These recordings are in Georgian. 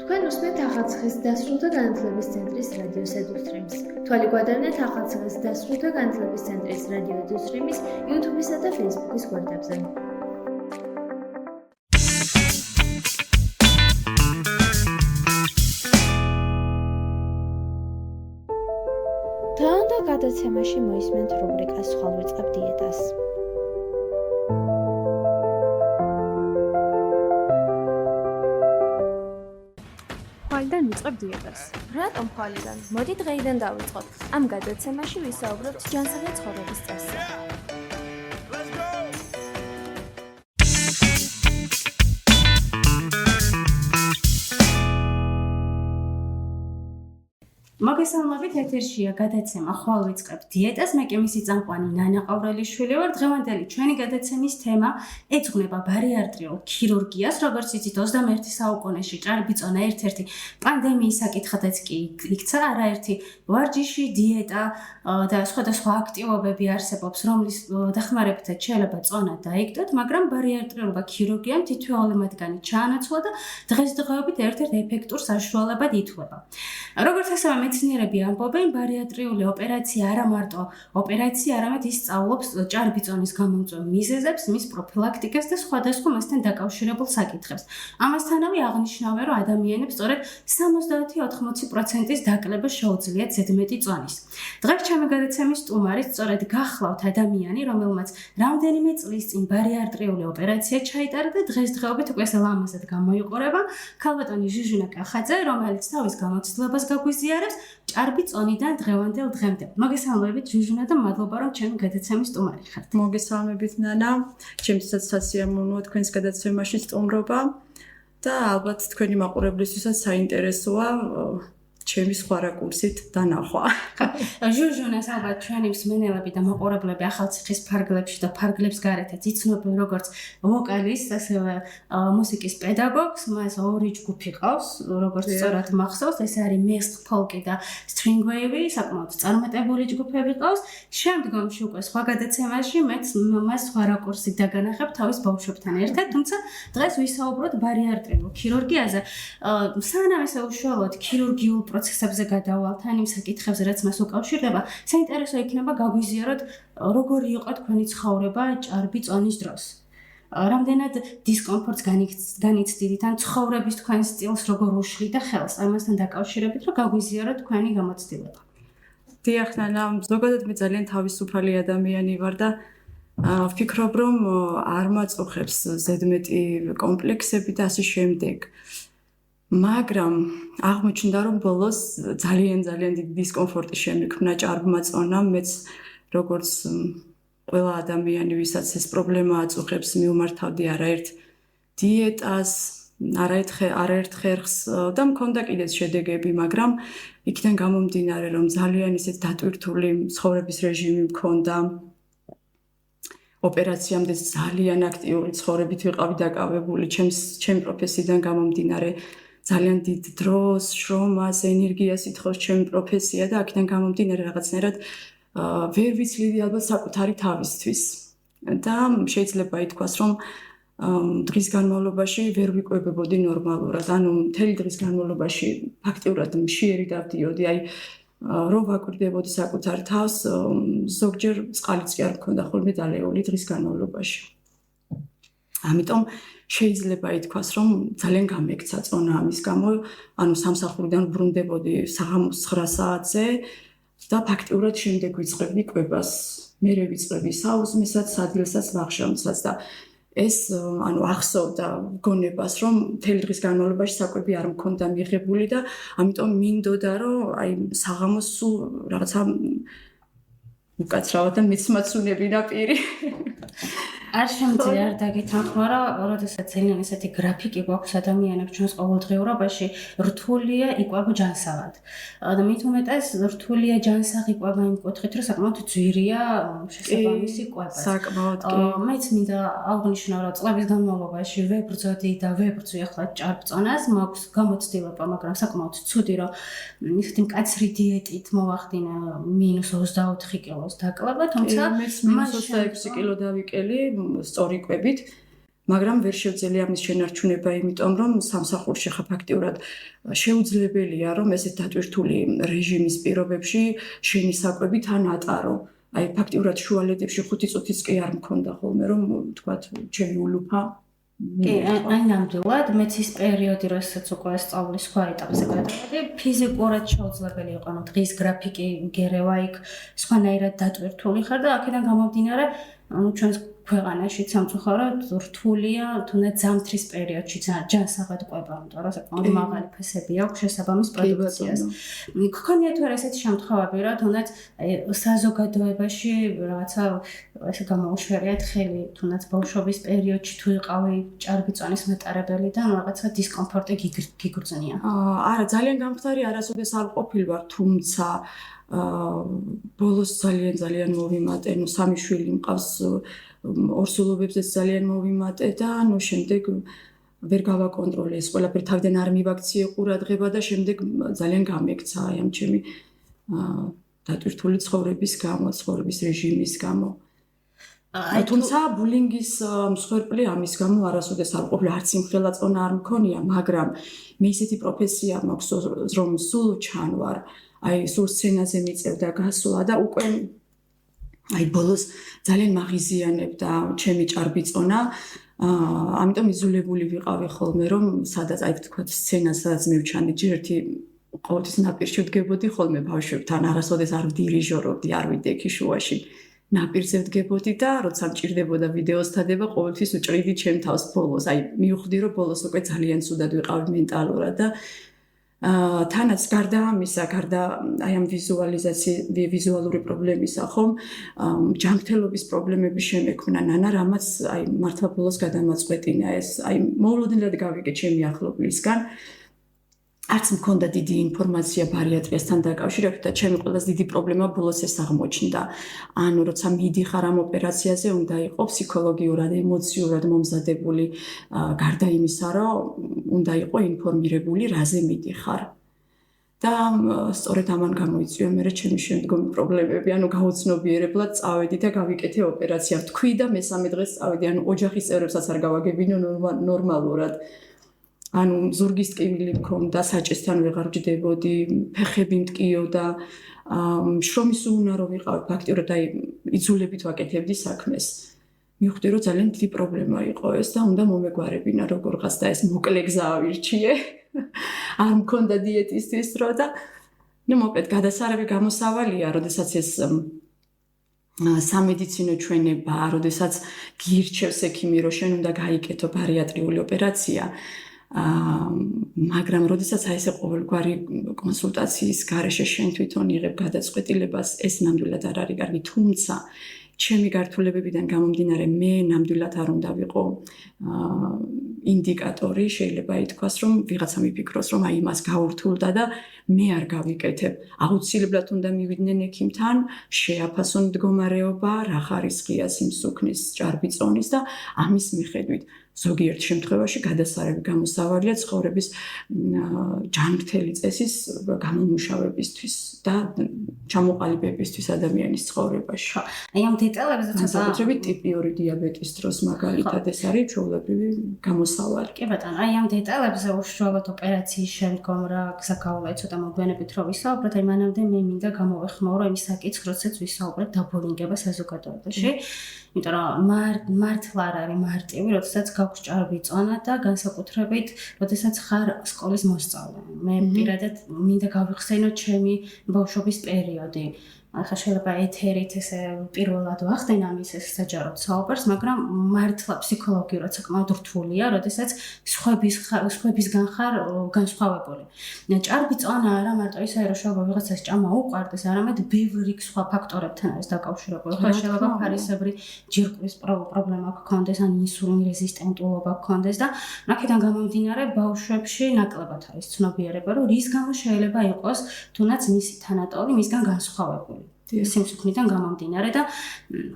თქვენ უსმენთ ახალციხის დასრულდა განათლების ცენტრის რადიო ედუსტრიმს. თვალი გვადარნეთ ახალციხის დასრულდა განათლების ცენტრის რადიო ედუსტრიმის YouTube-ისა და Facebook-ის გვერდებზე. დღევანდელ გადაცემაში მოისმენთ რუბრიკას ხვალ ვიწყებ დიეტას. ხვალიდან ვიწყებ დიეტას. რატომ ხვალიდან? მოდი დღეიდან დავიწყოთ. ამ გადაცემაში ვისაუბრებთ ჯანსაღი ცხოვრების წესზე. მოგესალმებით, ეთერშია გადაცემა ხვალ ვიწყებ დიეტას. მე კი მისი წამყვანი ნანა ყავრელიშვილი ვარ. დღევანდელი ჩვენი გადაცემის თემა ეძღვნება ბარიატრიულ ქირურგიას. როგორც იცით, 21 საუკუნეში ჭარბიწონა ერთ-ერთი პანდემიის საკითხადაც კი იქცა. არაერთი ვარჯიში, დიეტა და სხვადასხვა აქტივობები არსებობს, რომლის დახმარებითაც შეიძლება წონა დაიგდოთ, მაგრამ ბარიატრიულობა ქირურგიამ თითოეული მათგანი ჩაანაცვლა და დღესდღეობით ერთ-ერთ ეფექტურ საშუალებად ითვლება. როგორც ასევე მეცნიერები ამბობენ, ბარიატრიული ოპერაცია არა მარტო ოპერაცია, არამედ ის სწავლობს ჭარბიწონის გამომწვევ მიზეზებს, მის პროფილაქტიკას და სხვადასხვა მასთან დაკავშირებულ საკითხებს. ამასთანავე აღნიშნავენ, რომ ადამიანებს სწორედ 70-80%-ის დაკლება შეუძლიათ ზედმეტი წონის. დღეს ჩემი გადაცემის სტუმარით სწორედ გახლავთ ადამიანი, რომელმაც რამდენიმე წლის წინ ბარიატრიული ოპერაცია ჩაიტარა და დღესდღეობით უკვე ლამაზად გამოიყურება. ქალბატონი ჟუჟუნა კახაძე, რომელიც თავის გამოცდილებას გაგვიზიარებს ჭარბი წონიდან დღევანდელ დღემდე. მოგესალმებით ჟუჟუნა და მადლობა რომ ჩემი გადაცემის სტუმარი ხართ. მოგესალმებით ნანა, ჩემთვისაც სასიამოვნოა თქვენს გადაცემაში სტუმრობა და ალბათ თქვენი მაყურებლისთვისაც საინტერესოა ჩემი სხვა რაკურსით დანახვა. ჟუჟუნას ალბათ ჩვენი მსმენელები და მაყურებლები ახალციხის ფარგლებში და ფარგლებს გარეთაც იცნობენ როგორც ვოკალისტს, ასევე მუსიკის პედაგოგს. მას ორი ჯგუფი ყავს, როგორც სწორად მახსოვს, ეს არის მესხ, ფოლკი და string wave, საკმაოდ წარმატებული ჯგუფები ყავს. შემდგომში უკვე სხვა გადაცემაში მეც მას სხვა რაკურსით დაგანახებ თავის ბავშვებთან ერთად, თუმცა დღეს ვისაუბროთ ბარიატრიულ ქირურგიაზე. სანამ ესე უშუალოდ ქირურგიულ პროცესებზე გადავალთ ან იმ საკითხებზე, რაც მას უკავშირდება, საინტერესო იქნება გაგვიზიაროთ, როგორი იყო თქვენი ცხოვრება ჭარბი წონის დროს. რამდენად დისკომფორტს განიცდიდით ან ცხოვრების თქვენ სტილს როგორ უშლით და ხელს ამასთან დაკავშირებით, რომ გაგვიზიაროთ თქვენი გამოცდილება. დიახ, ნანა, ზოგადად მე ძალიან თავისუფალი ადამიანი ვარ და ვფიქრობ, რომ არ მაწუხებს ზედმეტი კომპლექსები და ასე შემდეგ. მაგრამ აღმოჩნდა, რომ ბოლოს ძალიან დიდი დისკომფორტი შემიქმნა ჭარბმა წონამ. მეც როგორც ყველა ადამიანი, ვისაც ეს პრობლემა აწუხებს, მივმართავდი არაერთ დიეტას, არაერთ ხერხს და მქონდა კიდეც შედეგები, მაგრამ იქიდან გამომდინარე, რომ ძალიან ისეთ დატვირთული ცხოვრების რეჟიმი მქონდა. ოპერაციამდე ძალიან აქტიური ცხოვრებით ვიყავი დაკავებული, ჩემი პროფესიიდან გამომდინარე. ძალიან დიდ დროს, შრომას, ენერგიას ითხოვს ჩემი პროფესია და აქედან გამომდინარე რაღაცნაირად ვერ ვიცლიდი ალბათ საკუთარი თავისთვის. და შეიძლება ითქვას, რომ დღის განმავლობაში ვერ ვიკვებებოდი ნორმალურად. ანუ მთელი დღის განმავლობაში ფაქტიურად მშიერი დავდიოდი, რო ვაკვირდებოდი საკუთარ თავს, ზოგჯერ წყალიც კი არ მქონდა ხოლმე დალეული დღის განმავლობაში. ამიტომ შეიძლება ითქვას, რომ ძალიან გამექცა წონა ამის გამო, ანუ სამსახურიდან ბრუნდებოდი საღამოს 9 საათზე და ფაქტიურად შემდეგ ვიწყებდი კვებას. მერე ვიწყებდი საუზმესაც, სადილსაც, ვახშამსაც და ეს ანუ ახსოვდა გონებას, რომ მთელი დღის განმავლობაში საკვები არ მქონდა მიღებული და ამიტომ მინდოდა, რომ საღამოს სულ რაღაცა უკაცრავად და მეცმაცუნებინა პირი. არ შემიძლია არ დაგითანხმა, რომ როდესაც ძალიან ესეთი გრაფიკი გვაქვს ადამიანებს ჩვენს ყოველდღიურობაში, რთულია იკვება ჯანსაღად. და მით უმეტეს რთულია ჯანსაღი იკვება იმ კუთხით, რომ საკმაოდ ძვირია შესაბამისი კვება. საკმაოდ კი. მეც მინდა აღნიშნო, რომ წლების განმავლობაში ვებრძოდი და ვებრძვი ახლა ჭარბწონას, მაქვს გამოცდილება, მაგრამ საკმაოდ ცუდი, რომ ისეთი მკაცრი დიეტით მოვახდინა -24 კილოს დაკლება, თუმცა მეც -26 კილო დავიკელი სწორი კვებით მაგრამ ვერ შევძელია ამის შენარჩუნება, იმიტომ რომ სამსახურში ხა ფაქტიურად შეუძლებელია რომ ესეთ დატვირთული რეჟიმის პირობებში შენი საკვები თან ატარო. აი ფაქტიურად შუალედებში 5 წუთიც კი არ მქონდა ხოლმე რომ თქვათ ჩემი ულუფა კი, აი ნამდვილად მეც ის პერიოდი, როდესაც უკვე სწავლის სხვა ეტაპზე გადავედი, ფიზიკურად შეუძლებელი იყო, რომ დღის გრაფიკი გერევა იქ სხვანაირად დატვირთული ხარ და აქედან გამომდინარე, ჩვენს ქვეყანაში სამწუხაროდ რთულია, თუნდაც ზამთრის პერიოდში ჯანსაღად ყვება, იმიტომ რომ საკმაოდ მაღალი ფასები აქვს შესაბამის პროდუქციას. გქონია თუ არა ესეთი შემთხვევები, რომ თუნდაც საზოგადოებაში რაღაცა ესე გამოუშვერიათ ხელი, თუნდაც ბავშვობის პერიოდში თუ იყავი ჭარბიწონის მეტარებელი და რაღაცა დისკომფორტი გიგრძნია. არა, ძალიან გამხდარი არასოდეს არ ყოფილ ვარ, თუმცა ბოლოს ძალიან მოვიმატე, ნუ 3 შვილი მყავს, ორსულობებზეც ძალიან მოვიმატე და ნუ შემდეგ ვერ გავაკონტროლე ეს ყველაფერი თავიდან არ მივაქციე ყურადღება და შემდეგ ძალიან გამექცა აი ამ ჩემი დატვირთული ცხოვრების გამო, ცხოვრების რეჟიმის გამო. თუმცა ბულინგის მსხვერპლი ამის გამო არასოდეს არ ყოფილი, არც იმხელა წონა არ მქონია, მაგრამ მე ისეთი პროფესია მაქვს, რომ სულ ჩანვარ, აი სულ სცენაზე მიწევდა გასვლა და უკვე აი ბოლოს ძალიან მაღიზიანებდა ჩემი ჭარბიწონა, ამიტომ იზოლებული ვიყავი ხოლმე, რომ სადაც აი ვთქვათ სცენა, სადაც მივჩანდი, ჯერ ერთი ყოველთვის ნაპირში ვდგებოდი ხოლმე ბავშვებთან, არასოდეს არ ვდირიჟორობდი, არ ვიდექი შუაში. ნაპირზე ვდგებოდი და როცა მჭირდებოდა ვიდეოს თადება, ყოველთვის უჭრიდი ჩემ თავს ბოლოს. აი მივხვდი, რომ ბოლოს უკვე ძალიან ცუდად ვიყავი მენტალურად და თანაც გარდა ამისა, გარდა აი ამ ვიზუალური პრობლემისა, ხომ, ჯანმრთელობის პრობლემები შემექმნა ნანა, რამაც აი მართლა ბოლოს გადამაწყვეტინა ეს. აი მოულოდნელად გავიგე ჩემი ახლობლისგან. არც მქონდა დიდი ინფორმაცია ბარიატრიასთან დაკავშირებით და ჩემი ყველაზე დიდი პრობლემა ბოლოს ეს აღმოჩნდა. ანუ როცა მიდიხარ ამ ოპერაციაზე, უნდა იყო ფსიქოლოგიურად, ემოციურად მომზადებული, გარდა იმისა, რომ უნდა იყო ინფორმირებული, რაზე მიდიხარ. და სწორედ ამან გამოიწვია მე ჩემი შემდგომი პრობლემები, ანუ გაუცნობიერებლად წავედი და გავიკეთე ოპერაცია. თქვი და მესამე დღეს წავედი, ანუ ოჯახის წევრებსაც არ გავაგებინო ნორმალურად. ანუ ზურგის ტკივილი მქონდა, საჭესთან ვეღარ ვჯდებოდი, ფეხები მტკიოდა, შრომის უუნარო ვიყავი, ფაქტიურად აი იძულებით ვაკეთებდი საქმეს. მივხვდი, რომ ძალიან დიდი პრობლემა იყო ეს და უნდა მომეგვარებინა როგორღაც და ეს მოკლე გზა ავირჩიე. არ მქონდა დიეტისტის დრო და ნუ მოკლედ გადასარევი გამოსავალია, როდესაც ეს სამედიცინო ჩვენება, როდესაც გირჩევს ექიმი, რომ შენ უნდა გაიკეთო ბარიატრიული ოპერაცია. მაგრამ როდესაც აი ესე ყოველგვარი კონსულტაციის გარეშე შენ თვითონ იღებ გადაწყვეტილებას, ეს ნამდვილად არ არის კარგი, თუმცა ჩემი გართულებებიდან გამომდინარე, მე ნამდვილად არ უნდა ვიყო ინდიკატორი, შეიძლება ითქვას, რომ ვიღაცა მიფიქროს, რომ აი იმას გაურთულდა და მე არ გავიკეთებ. აუცილებლად უნდა მივიდნენ ექიმთან, შეაფასონ მდგომარეობა, რა ხარისხია სიმსუქნის, ჭარბიწონის და ამის მიხედვით ზოგიერთ შემთხვევაში გადასარევი გამოსავალია ცხოვრების ჯანმრთელი წესის გამომუშავებისთვის და ჩამოყალიბებისთვის ადამიანის ცხოვრებაში. აი ამ დეტალებზე განსაკუთრებით ტიპი 2 დიაბეტის დროს მაგალითად ეს არის ჩვეულებრივი გამოსავალი. კი ბატონო, აი ამ დეტალებზე უშუალოდ ოპერაციის შემდგომ რა გზაკაულა ცოტა მოგვიანებით რო ვისაუბროთ, აი მანამდე მე მინდა გამოვეხმაურო იმის საკითხს, როდესაც ვისაუბრეთ დაბოლინგება საზოგადოებაში. იმიტომ რომ მართლა არ არის მარტივი, როდესაც გაქვს ჭარბიწონა და განსაკუთრებით, როდესაც ხარ სკოლის მოსწავლე. მე პირადად მინდა გავიხსენო ჩემი ბავშვობის პერიოდი. ახლა შეიძლება ეთერით ესე პირველად ვახდენ ამის ეს საჯაროდ საუბარს, მაგრამ მართლა ფსიქოლოგიურად საკმაოდ რთულია, როდესაც სხვებისგან ხარ განსხვავებული. ჭარბიწონა არა მარტო ისე რომ შეიძლება ვიღაცას ჭამა უყვარდეს, არამედ ბევრი სხვა ფაქტორებთან არის დაკავშირებული. ხა შეიძლება ფარისებრი ჯირკვლის პრობლემა გქონდეს, ან ინსულინ რეზისტენტულობა გქონდეს და აქედან გამომდინარე ბავშვებში ნაკლებად არის ცნობიერება, რომ რის გამო შეიძლება იყოს თუნდაც მისი თანატოლი მისგან განსხვავებული. სიმსუქნიდან გამომდინარე და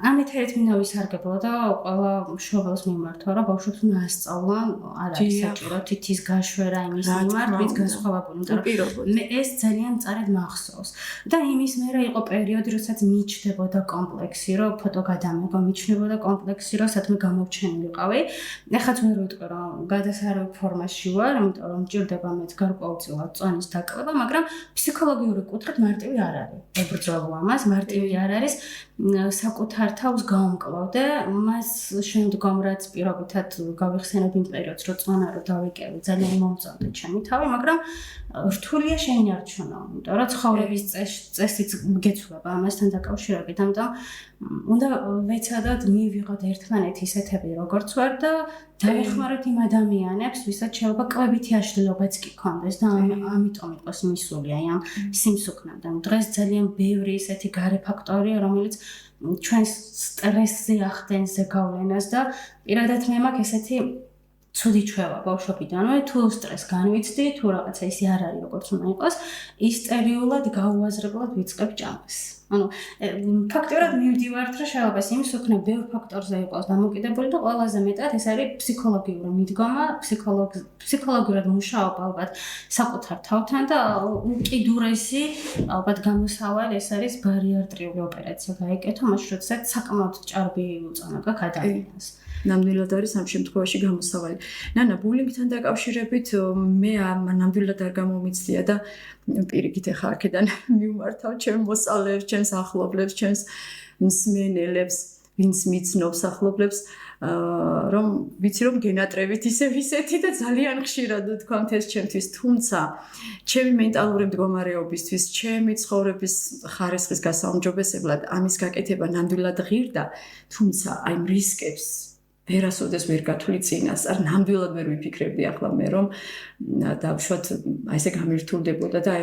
ამ ეთერით მინდა ვისარგებლო და ყველა მშობელს მიმართვა, რომ ბავშვებს უნდა ასწავლონ, არ არის საჭირო თითის გაშვერა იმის მიმართ, ვინც განსხვავებული, იმიტომ რომ მე ეს ძალიან მწარედ მახსოვს. და იმის მერე იყო პერიოდი, როდესაც მიჩნდებოდა კომპლექსი, რომ ფოტო გადამეღო, მიჩნდებოდა კომპლექსი, რომ სათმე გამორჩენილიყავი. ეხაც ვერ ვიტყვი, რომ გადასარევ ფორმაში ვარ, იმიტომ რომ მჭირდება მეც გარკვეულწილად წონის დაკლება, მაგრამ ფსიქოლოგიური კუთხით მარტივი არ არის. ებრძოლო ამას, მარტივი არ არის. საკუთარ თავს გავუმკლავდე, მას შემდგომ რაც პირობითად გავიხსენებ იმ პერიოდს, რომ წონა რო დავიკევი, ძალიან მომწონდა ჩემი თავი, მაგრამ რთულია შეინარჩუნო, იმიტომ რომ ცხოვრების წესიც გეცვლება ამასთან დაკავშირებით, ამიტომ უნდა ვეცადოთ მივიღოთ ერთმანეთი ისეთები, როგორც ვარ და დავეხმაროთ იმ ადამიანებს, ვისაც შეიძლება კვებითი აშლილობაც კი ქონდეს და ამიტომ იყოს მისული აი ამ სიმსუქნიდან. დღეს ძალიან ბევრი ისეთი გარე ფაქტორია, რომელიც ჩვენს სტრესზე ახდენს ზეგავლენას და პირადად მე მაქვს ესეთი ცუდი ჩვევა ბავშვობიდანვე, თუ სტრესს განვიცდი, თუ რაღაცა ისე არ არის, როგორც უნდა იყოს, ისტერიულად გაუაზრებლად ვიწყებ ჭამას. ანუ ფაქტობრივად მივდივართ, რომ შეიძლება სიმსუქნე ბევრ ფაქტორზე იყოს დამოკიდებული და ყველაზე მეტად ეს არის ფსიქოლოგიური მიდგომა, ფსიქოლოგიურად მუშაობა ალბათ საკუთარ თავთან და უკიდურესი ალბათ გამოსავალი ეს არის ბარიატრიული ოპერაცია გაიკეთო, მაშინ როდესაც საკმაოდ ჭარბი უწონა გაქვს ადამიანს. ნამდვილად არის ამ შემთხვევაში გამოსავალი. ნანა, ბულინგთან დაკავშირებით მე ნამდვილად არ გამომიცდია და პირიქით ახლა აქედან მივმართავ ჩემს მოსწავლეებს, ჩემს ახლობლებს, ჩემს მსმენელებს, ვინც მიცნობს ახლობლებს, რომ ვიცი რომ გენატრებით ისევ ისეთი და ძალიან ხშირად თქვამთ ეს ჩემთვის, თუმცა ჩემი მენტალური მდგომარეობისთვის, ჩემი ცხოვრების ხარისხის გასაუმჯობესებლად ამის გაკეთება ნამდვილად ღირდა, თუმცა აი ამ რისკებს ვერასოდეს ვერ გათვლი წინასწარ, ნამდვილად ვერ ვიფიქრებდი ახლა მე რომ დავშვათ აი ესე გამირთულდებოდა და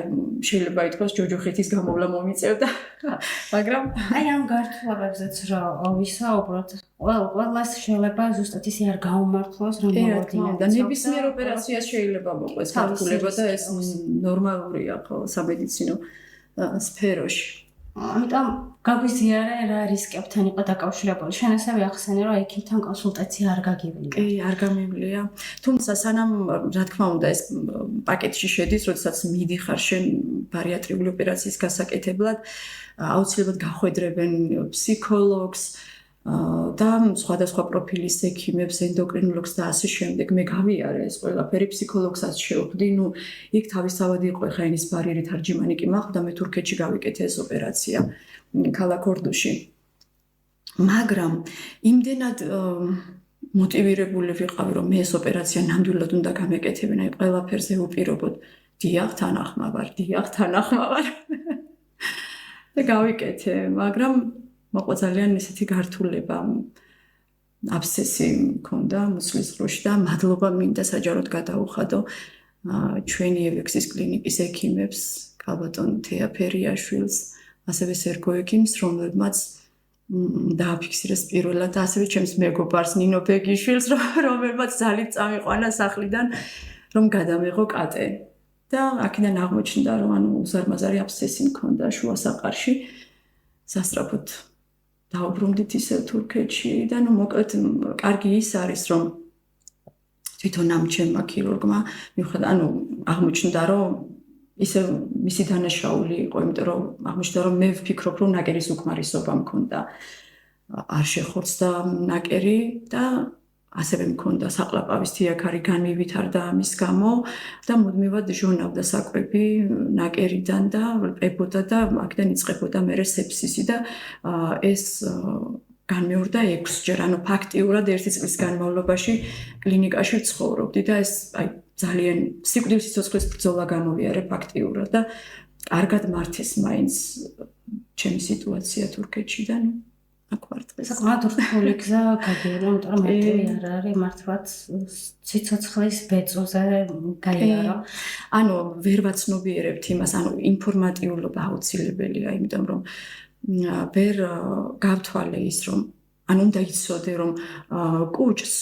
შეიძლება ითქვას ჯოჯოხეთის გამოვლა მომიწევდა, მაგრამ აი ამ გართულებებზეც რომ ვისაუბროთ, ყველას შეიძლება ზუსტად ისე არ გაუმართლოს, რომ მოვადინოთ და ნებისმიერ ოპერაციას შეიძლება მოყვეს გართულება და ეს ნორმალურია ხო სამედიცინო სფეროში. ამიტომ გაგვიზიარე რა რისკებთან იყო დაკავშირებული. შენ ასევე ახსენე, რომ ექიმთან კონსულტაცია არ გაგივლია. კი, არ გამივლია. თუმცა სანამ რა თქმა უნდა ეს პაკეტში შედის, როდესაც მიდიხარ შენ ბარიატრიული ოპერაციის გასაკეთებლად, აუცილებლად გახვედრებენ ფსიქოლოგს და სხვადასხვა პროფილის ექიმებს, ენდოკრინოლოგს და ასე შემდეგ. მე გავიარე ეს ყველაფერი ფსიქოლოგსაც შევხვდი. ნუ იქ თავისთავად იყო ხა ენის ბარიერი თარჯიმანი კი მახვდა, მე თურქეთში გავიკეთე ეს ოპერაცია ქალაქ ორდუში. მაგრამ იმდენად მოტივირებული ვიყავი, რომ მე ეს ოპერაცია ნამდვილად უნდა გამეკეთებინა, აი ყველაფერზე უპირობოდ. დიახ, თანახმა ვარ. და გავიკეთე, მაგრამ მოყვა ძალიან ისეთი გართულება, აბსესი მქონდა მუცლის ღრუში და მადლობა მინდა საჯაროდ გადაუხადო ჩვენი ევექსის კლინიკის ექიმებს, კალბატონ თეაფერიაშვილს, ასევე სერგო ექიმს, რომელმაც დააფიქსირეს პირველად და ასევე ჩემს მეგობარს ნინო ბეგიშვილს, რომელმაც ძალით წამიყვანა სახლიდან, რომ გადამეღო კატე. და აქედან აღმოჩნდა, რომ ანუ უზარმაზარი აბსესი მქონდა შუა საყარში. სასწრაფოდ დაუბრუნდით ისევ თურქეთში და ნუ მოკლედ კარგი ის არის რომ თვითონ ამ ჩემმა ქირურგმა მიუხედავად ანუ აღმოჩნდა რომ ისე მისი დანაშაული იყო, იმიტომ რომ აღმოჩნდა რომ მე ვფიქრობ რომ ნაკერის უკმარისობა მქონდა. არ შეხორცდა ნაკერი და ასევე მქონდა საყლაპავის თიაქარი განმივითარდა ამის გამო და მუდმივად ჟონავდა საკვები ნაკერიდან და პებოდა და აქედან იწყებოდა მერე სეფსისი და ეს განმეორდა 6 ჯერ, ანუ ფაქტიურად 1 წლის განმავლობაში კლინიკაში ვცხოვრობდი და ეს აი ძალიან სიკვდილის სიცოცხლის ბრძოლა გამოვიარე ფაქტიურად და კარგად მართეს მაინც ჩემი სიტუაცია თურქეთში და საკმაოდ რთული გზა გაგიარა, იმიტომ რომ მარტივი არ არის მართლაც სიცოცხლის ბეწოზე გაიარა. ანუ ვერ ვაცნობიერებთ იმას, ანუ ინფორმატიულობა აუცილებელია, იმიტომ რომ ვერ გავთვალე ის რომ ანუ უნდა იცოდე რომ კუჭს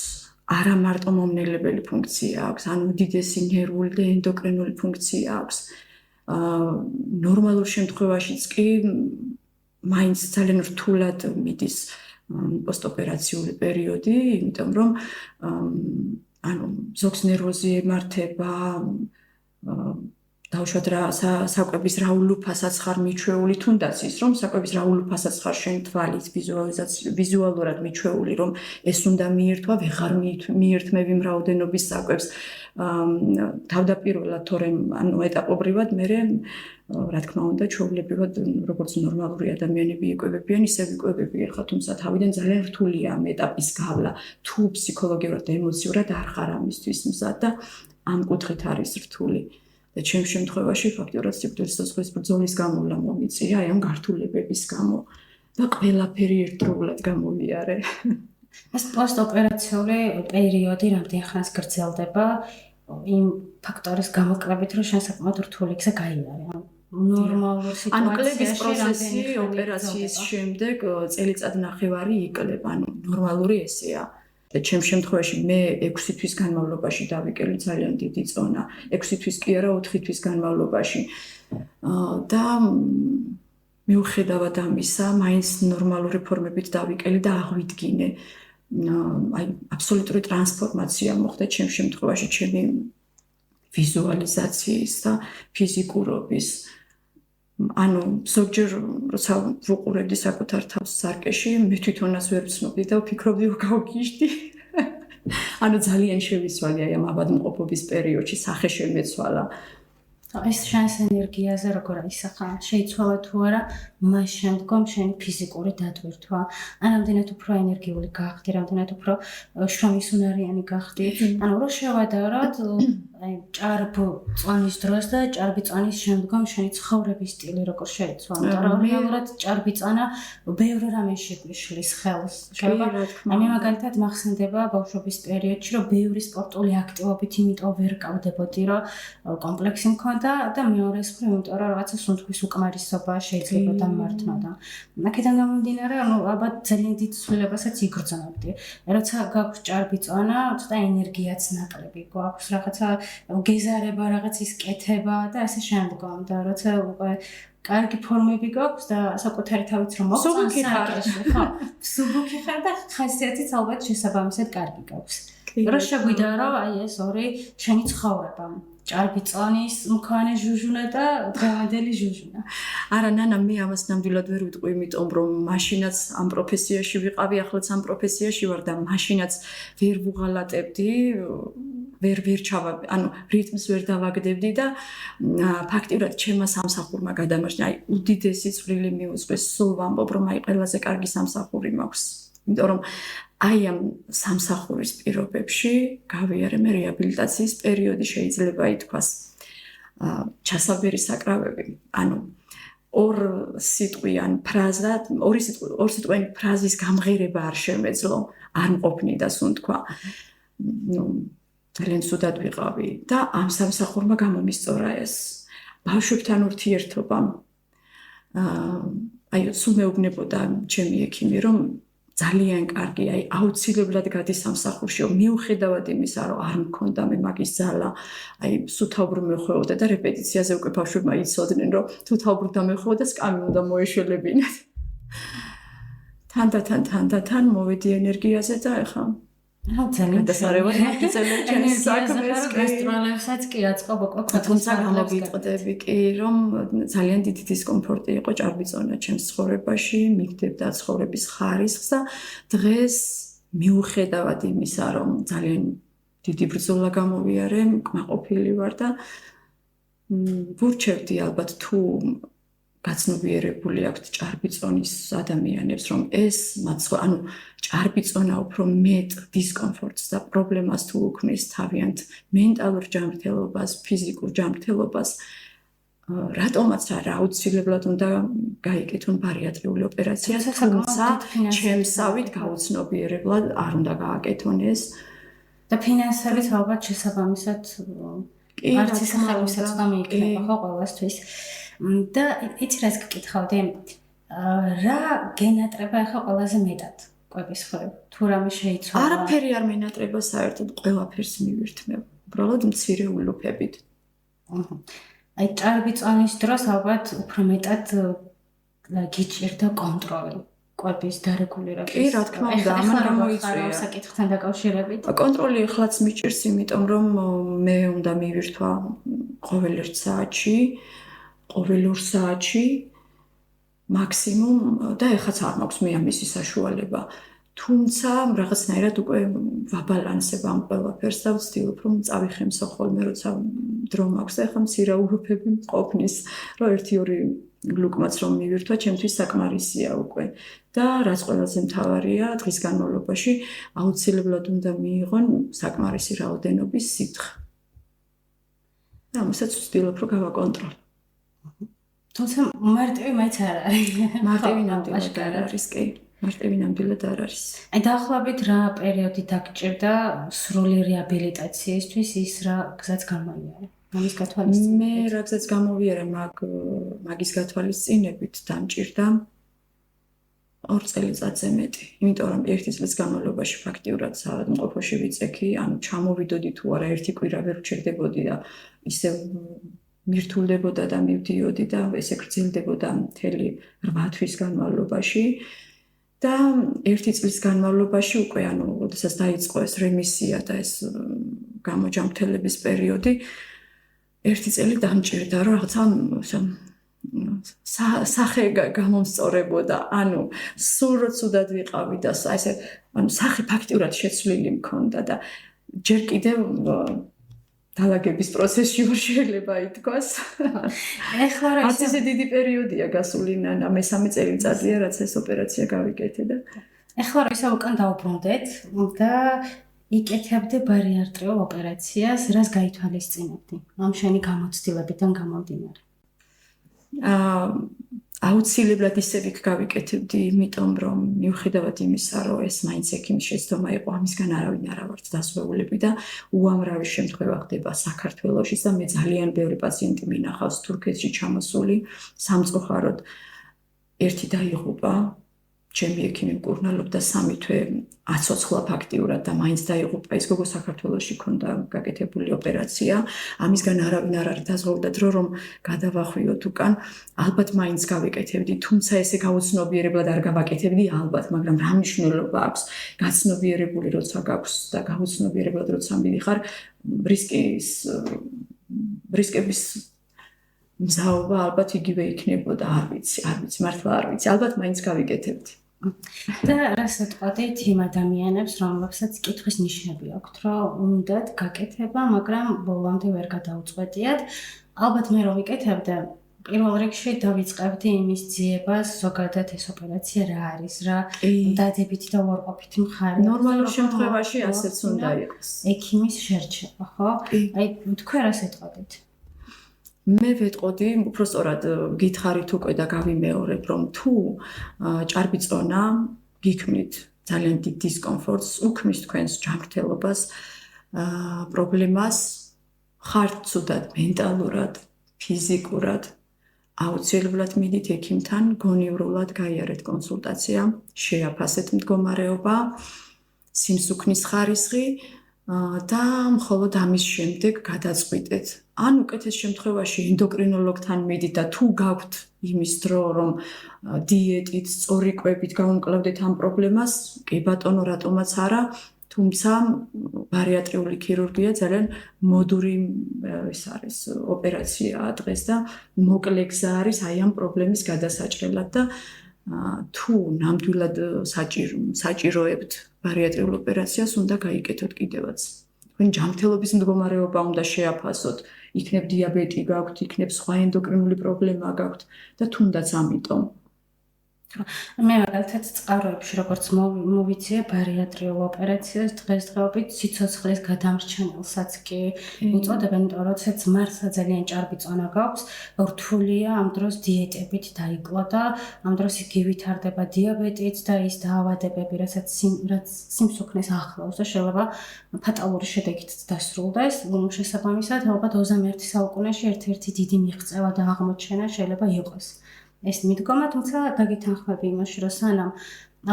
არა მარტო მომნელებელი ფუნქცია აქვს, ანუ უდიდესი ნერვული და ენდოკრინული ფუნქცია აქვს. ნორმალურ შემთხვევაშიც კი მაინც ძალიან რთულად მიდის პოსტოპერაციული პერიოდი, იმიტომ რომ ანუ ზოგს ნერვოზი ემართება, დავუშვათ რა საკვების რა ულუფასაც ხარ მიჩვეული, თუნდაც ის რომ საკვების რა ულუფასაც ხარ შენ თვალით ვიზუალურად მიჩვეული, რომ ეს უნდა მიირთვა, ვეღარ მიირთმევი მრავლდენობის საკვებს. თავდაპირველად თორემ ანუ ეტაპობრივად მე რა თქმა უნდა ჩვეულებრივად როგორც ნორმალური ადამიანები იკვებებიან, ისე ვიკვებები ახლა, თუმცა თავიდან ძალიან რთულია ამ ეტაპის გავლა, თუ ფსიქოლოგიურად და ემოციურად არ ხარ ამისთვის მზად და ამ კუთხით არის რთული. და ჩემ შემთხვევაში ფაქტობრივად სიკვდილის სიცოცხლის ბრძოლის გამოვლა მომიწია აი ამ გართულებების გამო და ყველაფერი ერთდროულად გამოვიარე. ეს პოსტოპერაციული პერიოდი რამდენ ხანს გრძელდება იმ ფაქტორის გამოკლებით, რომ შენ საკმაოდ რთული გზა გაიარე. ნორმალურ სიტუაციაში ანუ კლების პროცესი ოპერაციის შემდეგ წელიწად ნახევარი იკლება, ანუ ნორმალური ესეა. და ჩემ შემთხვევაში მე 6 თვის განმავლობაში დავიკელი ძალიან დიდი წონა. 6 თვის კი არა, 4 თვის განმავლობაში. და მიუხედავად ამისა, მაინც ნორმალური ფორმებით დავიკელი და აღვიდგინე. აი აბსოლუტური ტრანსფორმაცია მოხდა ჩემ შემთხვევაში ჩემი ვიზუალიზაციის და ფიზიკურობის. ანუ ზოგჯერ როცა ვუყურებდი საკუთარ თავს სარკეში, მე თვითონაც ვერ ვცნობდი და ვფიქრობდი რომ გავგიჟდი. ანუ ძალიან შევიცვალე აი ამ ავადმყოფობის პერიოდში, სახე შემეცვალა. ეს შენს ენერგიაზე როგორ აისახა? შეიცვალა თუ არა, მას შემდგომ შენი ფიზიკური დატვირთვა, ან რამდენად უფრო ენერგიული გახდი, რამდენად უფრო შრომის უნარიანი გახდი. ანუ რო შევადაროთ აი ჭარბწონის დროს და ჭარბწონის შემდგომ შენი ცხოვრების სტილი როგორ შეიცვალა? იმიტომ რომ რეალურად ჭარბწონა ბევრ რამეში შლის ხელს. აი მე მაგალითად მახსენდება ბავშვობის პერიოდში, რომ ბევრი სპორტული აქტივობით იმიტომ ვერ კავდებოდი, რომ კომპლექსი მქონდა და მეორეს მხრივ, იმიტომ რომ რაღაცა სუნთქვის უკმარისობა შეიძლება დამმართმა და აქედან გამომდინარე, ანუ ალბათ ძალიან დიდ ცვლილებასაც იგრძნობდი. როცა გაქვს ჭარბწონა, ცოტა ენერგიაც ნაკლები გვაქვს, რაღაცა გეზარება, რაღაცის კეთება და ასე შემდგომ და როცა უკვე კარგი ფორმები გაქვს და საკუთარი თავით რომ მოხდეს საკეში, ხო? სუბუქი ხარ და ხასიათიც ალბათ შესაბამისად კარგი გაქვს. რო შეგვიდა რომ აი ეს ორი შენი ცხოვრება ჭარბწონის მქონე ჟუჟუნა და დღევანდელი ჟუჟუნა. არა ნანა, მე ამას ნამდვილად ვერ ვიტყვი, იმიტომ რომ მაშინაც ამ პროფესიაში ვიყავი, ახლაც ამ პროფესიაში ვარ და მაშინაც ვერ ვუღალატებდი, ვერ ჩავა, ანუ რიტმს ვერ დავაგდებდი და ფაქტიურად ჩემმა სამსახურმა გადამაშნა, აი უდიდესი წვლილი მიუძღვის, სულ ვამბობ რომ აი ყველაზე კარგი სამსახური მაქვს. იმიტომ რომ აი ამ სამსახურის პირობებში გავიარე მე რეაბილიტაციის პერიოდი შეიძლება ითქვას. ჩასაბერი საკრავები, ანუ ორი სიტყვიანი ფრაზის გამღერება არ შემეძლო, არ მყოფნი და სუნთქვა. ძალიან ცუდად ვიყავი და ამ სამსახურმა გამომისწორა ეს ბავშვებთან ურთიერთობა. აი სულ მეუბნებოდა ჩემი ექიმი რომ ძალიან კარგი, აი აუცილებლად გადის სამსახურში, მიუხედავად იმისა, რომ არ მქონდა მე მაგის ძალა, აი სუთაუბრ მეხვეოდა და რეპეტიციაზე უკვე ბავშვებმა იცოდნენ, რომ თუ თაუბრ დამეხვეოდა, სკამი უნდა მოეშველებინათ. თანდათან მოვედი ენერგიაზე და ეხლა გადასარევად მოგიწევენ ჩემს საქმეს, გასტროლებსაც კი აწყობ უკვე თუმცა გამოგიტყდები კი, რომ ძალიან დიდი დისკომფორტი იყო ჭარბწონა ჩემს ცხოვრებაში, მიგდებდა ცხოვრების ხარისხს და დღეს მიუხედავად იმისა, რომ ძალიან დიდი ბრძოლა გამოვიარე, კმაყოფილი ვარ და ვურჩევდი ალბათ თუ გაცნობიერებული აქვთ ჭარბწონის ადამიანებს, რომ ეს ანუ ჭარბწონა უფრო მეტ დისკომფორტს და პრობლემას თუ უქმნის თავიანთ მენტალურ ჯანმრთელობას, ფიზიკურ ჯანმრთელობას, რატომაც არა აუცილებლად უნდა გაიკეთონ ბარიატრიული ოპერაცია, თუმცა ჩემსავით გაუცნობიერებლად არ უნდა გააკეთონ ეს და ფინანსებით ალბათ შესაბამისად არც ის ხელმისაწვდომი იქნება ხო ყველასთვის. და იცი რაც გკითხავდი, რა გენატრება ახლა ყველაზე მეტად კვების ხარ? თუ რამე შეიცვალა? არაფერი არ მენატრება საერთოდ, ყველაფერს მივირთმევ. უბრალოდ მცირე ულუფებით. აი ჭარბწონის დროს ალბათ უფრო მეტად გიჭირდა კონტროლი კვების დარეგულირების. კი, რა თქმა უნდა, ამან გამოიწვია საკითხთან დაკავშირებით. კონტროლი ეხლაც მიჭირს, იმიტომ რომ მე უნდა მივირთვა ყოველ 1 საათში, ყოველ 2 საათში მაქსიმუმ და ეხლაც არ მაქვს მე ამისი საშუალება. თუმცა რაღაცნაირად უკვე ვაბალანსებ ამ ყველაფერს და ვცდილობ რომ წავიხემსო ხოლმე როცა დრო მაქვს და ეხლა მცირეულობები მყოფნის რომ 1-2 გლუკმაც რომ მივირთვა ჩემთვის საკმარისია უკვე და რაც ყველაზე მთავარია დღის განმავლობაში აუცილებლად უნდა მიიღონ საკმარისი რაოდენობის სითხე. და ამასაც ვცდილობ რომ გავაკონტროლო. თუმცა მარტივი მაინც არ არის. მარტივი ნამდვილად არ არის, კი. მარტივი ნამდვილად არ არის. აი დაახლოებით რა პერიოდი დაგჭირდა სრული რეაბილიტაციისთვის ის რა გზაც გამოიარა? მაგის გათვალისწინებით. მე რა გზაც გამოვიარე მაგის გათვალისწინებით დამჭირდა 2 წელიწადზე მეტი. იმიტომ რომ 1 წლის განმავლობაში ფაქტიურად საავადმყოფოში ვიწექი, ანუ ჩამოვიდოდი თუ არა 1 კვირა ვერ ვჩერდებოდი და ისე მირთულდებოდა და მივდიოდი და ესე გრძელდებოდა მთელი 8 თვის განმავლობაში. და 1 წლის განმავლობაში უკვე ანუ როდესაც დაიწყო ეს რემისია და ეს გამოჯამრთელების პერიოდი 1 წელი დამჭირდა რომ რაღაცა სახე გამომსწორებოდა ანუ სულ ცუდად ვიყავი და ესე ანუ სახე ფაქტიურად შეცვლილი მქონდა და ჯერ კიდევ დალაგების პროცესში ვერ შეიძლება ითქვას. ეხლა რა ისე დიდი პერიოდია გასული ნანა მე-3 წელიწადია რაც ეს ოპერაცია გავიკეთე და ეხლა რა ისე უკან დავუბრუნდეთ და იკეთებდე ბარიარტრიულ ოპერაციას, რას გაითვალისწინებდი? ამ შენი გამოცდილებიდან გამომდინარე. აუცილებლად ისე ვიქ გავიკეთებდი, იმიტომ რომ მიუხედავად იმისა, რომ ეს მაინც ექიმის შეცდომა იყო, ამისგან არავინ არ ვართ დასვეულები და უამრავი შემთხვევა ხდება საქართველოში და მე ძალიან ბევრი პაციენტი მინახავს თურქეთში ჩამოსული სამწუხაროდ ერთი დაიღუპა ჩემი ექიმი მკურნალობდა 3 თვე აცოცხლა ფაქტიურად და მაინც დაიღუპა ის გოგო საქართველოში ქონდა გაკეთებული ოპერაცია ამისგან არავინ არ არის დაზღვეულ და დრო რომ გადავახვიოთ უკან ალბათ მაინც გავეკეთებდი თუმცა ესე გაუცნობიერებლად არ გავაკეთებდი ალბათ მაგრამ რა მნიშვნელობა აქვს გაცნობიერებული როცა გაქვს და გაუცნობიერებლად როცა მიდიხარ რისკების მზაობა ალბათ იგივე იქნებოდა არ ვიცი მართლა არ ვიცი ალბათ მაინც გავიკეთებდი და რასაც ვთქვით იმ ადამიანებს რომლებსაც კითხვის ნიშნები აქვთ რომ უნდათ გაკეთება მაგრამ ბოლომდე ვერ გადაუწყვეტიათ ალბათ მე რომ ვიკეთებდა პირველ რიგში დავიწყებდი იმის ძიებას ზოგადად ეს ოპერაცია რა არის რა დადებითი და უარყოფითი მხარე ნორმალურ შემთხვევაში ასეც უნდა იყოს ექიმის შერჩება ხო აი თქვენ რასაც ვთქვით მე ვეტყოდი, უბრალოდ გითხარით უკვე და გავიმეორებ, რომ თუ ჭარბიწონა გიქმნით ძალიან დიდ დისკომფორტს, უქმნის თქვენს ჯანმრთელობას, პრობლემას, ხართ ცუდად მენტალურად, ფიზიკურად, აუცილებლად მიდით ექიმთან, გონივრულად გაიარეთ კონსულტაცია, შეაფასეთ მდგომარეობა, სიმსუქნის ხარისხი და მხოლოდ ამის შემდეგ გადაწყვიტეთ. ან უკეთეს შემთხვევაში ენდოკრინოლოგთან მიდით და თუ გაქვთ იმის დრო, რომ დიეტით, სწორი კვებით გავუმკლავდეთ ამ პრობლემას, კი ბატონო, რატომაც არა, თუმცა ბარიატრიული ქირურგია ძალიან მოდური ის არის ოპერაციაა დღეს და მოკლე გზა არის აი ამ პრობლემის გადასაჭრელად და თუ ნამდვილად საჭიროებთ ბარიატრიულ ოპერაციას უნდა გაიკეთოთ კიდევაც. თქვენ ჯანმრთელობის მდგომარეობა უნდა შეაფასოთ. იქნებ დიაბეტი გაქვთ, იქნებ სხვა ენდოკრინული პრობლემა გაქვთ და თუნდაც ამიტომ. მე მაგალითად წყაროებში როგორც მოვიცია ბარიატრიულ ოპერაციას დღესდღეობით სიცოცხლის გადამრჩენელსაც კი უწოდებენ, იმიტომ რომ როდესაც მართლა ძალიან ჭარბი წონა გაქვს, რთულია ამ დროს დიეტებით დაიკლო და ამ დროს იგი ვითარდება დიაბეტით და ის დაავადებები, რასაც სიმსუქნეს ახლავს და შეიძლება ფატალური შედეგით დასრულდეს. შესაბამისად, ალბათ 21 საუკუნეში ერთ-ერთი დიდი მიღწევა და აღმოჩენა შეიძლება იყოს. ეს მიდგომა, თუმცა დაგეთანხმები იმაში, რომ სანამ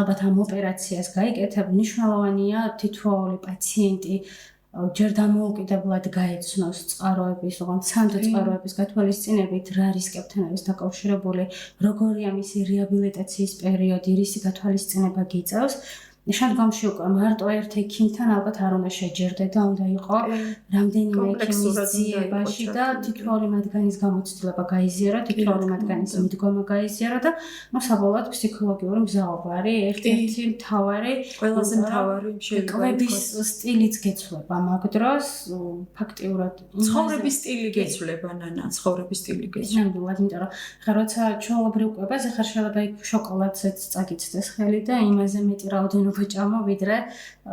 ალბათ ამ ოპერაციას გაიკეთებ, მნიშვნელოვანია თითოეული პაციენტი ჯერ დამოუკიდებლად გაეცნოს წყაროების, ოღონდ სანდო წყაროების გათვალისწინებით რა რისკებთან არის დაკავშირებული, როგორია მისი რეაბილიტაციის პერიოდი, რისი გათვალისწინება გიწევს. შემდგომში უკვე მარტო ერთ ექიმთან ალბათ არ უნდა შეჯერდე და უნდა იყო რამდენიმე ექიმის ძიებაში და თითოეული მათგანის გამოცდილება გაიზიარა, თითოეული მათგანის მიდგომა გაიზიარა და საბოლოოდ ფსიქოლოგიური მზაობა არის ერთ-ერთი მთავარი, ყველაზე მთავარი კვების სტილიც გეცვლება მაგ დროს ფაქტიურად ცხოვრების სტილი გეცვლება, ნანა, ცხოვრების სტილი გეცვლება. ნამდვილად, იმიტომ რომ ხა როცა ჩვეულებრივ კვებას ახლა შეიძლება იქ შოკოლადზეც წაგიცდეს ხელი და იმაზე მეტი რაოდენობა ჭამო ვიდრე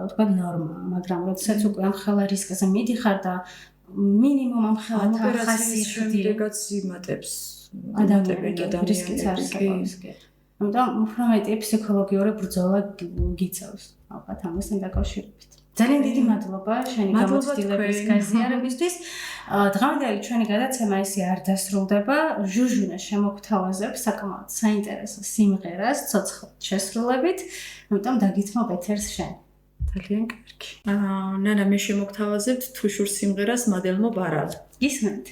თქვა ნორმა, მაგრამ როდესაც უკვე ამ ხელა რისკზე მიდიხარ და მინიმუმ ამ ხელათა ხასი შემდეგაც იმატებს ადამიანები რისკიც არის საკმაოდ. ამიტომ უფრო მეტი ფსიქოლოგიური ბრძოლა გიწევს ალბათ ამასთან დაკავშირებით. ძალიან დიდი მადლობა შენი გამოცდილების გაზიარებისთვის. დღევანდელი ჩვენი გადაცემა ისე არ დასრულდება. ჟუჟუნა შემოგთავაზებს საკმაოდ საინტერესო სიმღერას ცოცხლად შესრულებით. ამიტომ დაგითმობ ეთერს შენ. ძალიან კარგი. ნანა, მე შემოგთავაზებთ თუშურ სიმღერას მადელმო ბარალ. გისმენთ.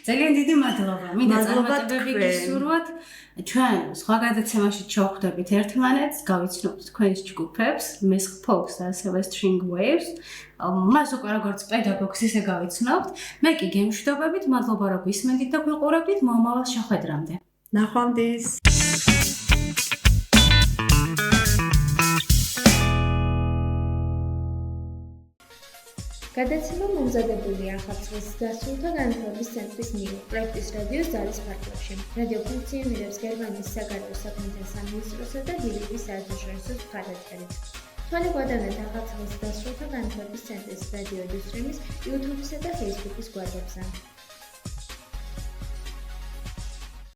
ძალიან დიდი მადლობა. მინდა წარმატებები გისურვოთ. ჩვენ სხვა გადაცემაში ჩავხვდებით ერთმანეთს, გავიცნობთ თქვენს ჯგუფებს, Mask Folks და ასევე String Waves. მას უკვე როგორც პედაგოგს ისე გავიცნობთ. მე კი გემშვიდობებით, მადლობა რომ გვისმენთ და გვიყურებთ. მომავალ შეხვედრამდე. ნახვამდის. გადაცემა მომზადებულია ახალწლის დასრულთა განათლების ცენტრის მიერ პროექტის რადიოს ძალის ფარგლებში. რადიო ფუნქციონირებს გერმანიის საგარეო საქმეთა სამინისტროსა და დილების საერთაშორისო მხარდაჭერით. თვალე გვადანეთ ახალწლის დასრულთა განათლების ცენტრის რადიო დისტრიმის YouTube-ისა და Facebook-ის გვერდებზე.